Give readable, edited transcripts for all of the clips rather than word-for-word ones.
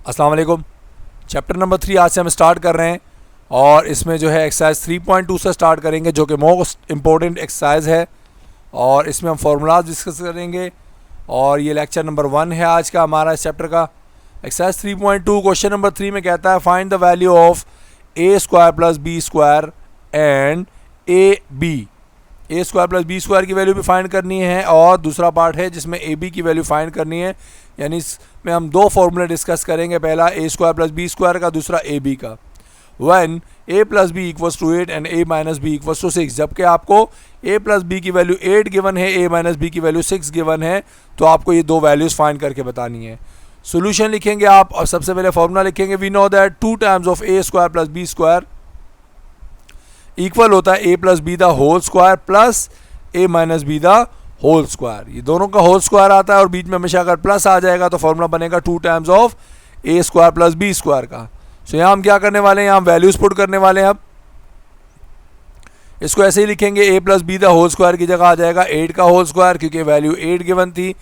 अस्सलाम वालेकुम। Chapter number 3 आज से हम स्टार्ट कर रहे हैं और इसमें जो है एक्सरसाइज 3.2 से स्टार्ट करेंगे जो कि मोस्ट इम्पोर्टेंट एक्सरसाइज है और इसमें हम फार्मूलाज डिस्कस करेंगे और ये लेक्चर नंबर 1 है आज का हमारा इस चैप्टर का। एक्सरसाइज 3.2 क्वेश्चन नंबर 3 में कहता है find the value of A square plus B square and a b. A square plus B square की वैल्यू भी फाइंड करनी है और दूसरा पार्ट है जिसमें ए बी की वैल्यू फाइंड करनी है। यानी इसमें हम दो फॉर्मूले डिस्कस करेंगे, पहला a square plus B square का, दूसरा ए बी का। When a plus b equals to 8 and a minus b equals to 6, जबकि आपको ए प्लस बी की वैल्यू 8 गिवन है, ए माइनस बी की वैल्यू 6 गिवन है, तो आपको ये दो वैल्यूज़ फाइंड करके बतानी है। सोल्यूशन लिखेंगे आप और सबसे पहले फॉर्मूला लिखेंगे। We know that 2 times of A square plus B square equal होता है A plus B the whole square plus A minus B the whole square. ये दोनों का होल स्क्वायर आता है और बीच में हमेशा अगर प्लस आ जाएगा तो फॉर्मूला बनेगा 2 times of A square plus B square का। सो यहाँ हम क्या करने वाले हैं, यहाँ वैल्यूज पुट करने वाले हैं। अब इसको ऐसे ही लिखेंगे, A plus B the whole square की जगह आ जाएगा 8 का होल स्क्वायर क्योंकि वैल्यू 8 गिवन थी।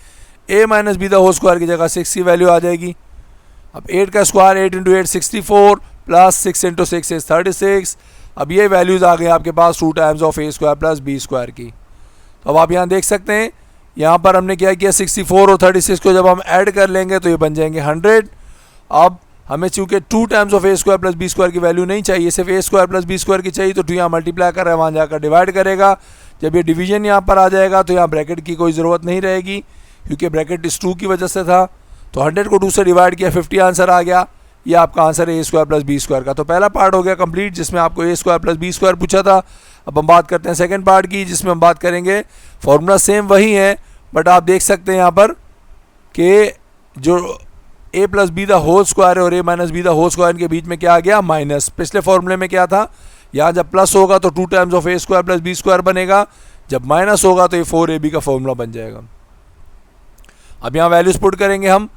A minus B the whole square की जगह 6 की वैल्यू आ जाएगी। अब 8 का स्क्वायर 8 इंटू 8 64 प्लस 6 इंटू 6 इज 36। अब ये वैल्यूज़ आ गई आपके पास 2 times of A square plus B square की। तो अब आप यहाँ देख सकते हैं, यहाँ पर हमने क्या किया 64 और 36 को जब हम ऐड कर लेंगे तो ये बन जाएंगे 100। अब हमें चूँकि 2 times of A square plus B square की वैल्यू नहीं चाहिए, सिर्फ a square plus B square की चाहिए, तो 2 यहाँ मल्टीप्लाई कर रहा है, वहाँ जाकर डिवाइड करेगा। जब ये डिवीजन यहाँ पर आ जाएगा तो यहाँ ब्रैकेट की कोई ज़रूरत नहीं रहेगी क्योंकि ब्रैकेट इस 2 की वजह से था। तो 100 को 2 से डिवाइड किया, 50 आंसर आ गया। ये आपका आंसर है ए स्क्वायर प्लस बी स्क्वायर का। तो पहला पार्ट हो गया कंप्लीट जिसमें आपको ए स्क्वायर प्लस बी स्क्वायर पूछा था। अब हम बात करते हैं सेकंड पार्ट की जिसमें हम बात करेंगे, फॉर्मूला सेम वही है बट आप देख सकते हैं यहाँ पर कि जो A plus B the whole square है और A minus B the whole square के बीच में क्या आ गया, माइनस। पिछले फॉर्मूले में क्या था, यहाँ जब प्लस होगा तो 2 times of A square plus B square बनेगा, जब माइनस होगा तो ये 4ab का फॉर्मूला बन जाएगा। अब यहाँ वैल्यूज पुट करेंगे हम,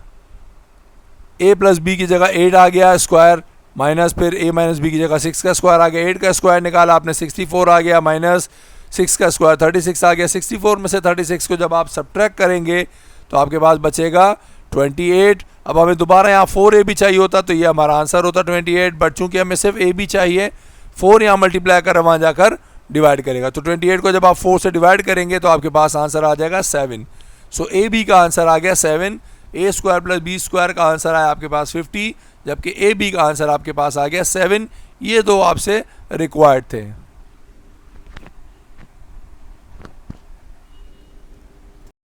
ए प्लस बी की जगह 8 आ गया स्क्वायर, माइनस फिर ए माइनस बी की जगह 6 का स्क्वायर आ गया, 8 का स्क्वायर निकाला आपने 64 आ गया, माइनस 6 का स्क्वायर 36 आ गया। 64 में से 36 को जब आप सब्ट्रैक्ट करेंगे तो आपके पास बचेगा 28। अब हमें दोबारा यहाँ 4ab चाहिए होता तो ये हमारा आंसर होता 28, बट चूँकि हमें सिर्फ ab चाहिए, 4 यहाँ मल्टीप्लाई कर वहाँ जाकर डिवाइड करेगा। तो 28 को जब आप 4 से डिवाइड करेंगे तो आपके पास आंसर आ जाएगा 7। सो ab का आंसर आ गया 7। ए स्क्वायर प्लस बी स्क्वायर का आंसर आया आपके पास 50, जबकि ए बी का आंसर आपके पास आ गया 7। ये दो आपसे रिक्वायर्ड थे।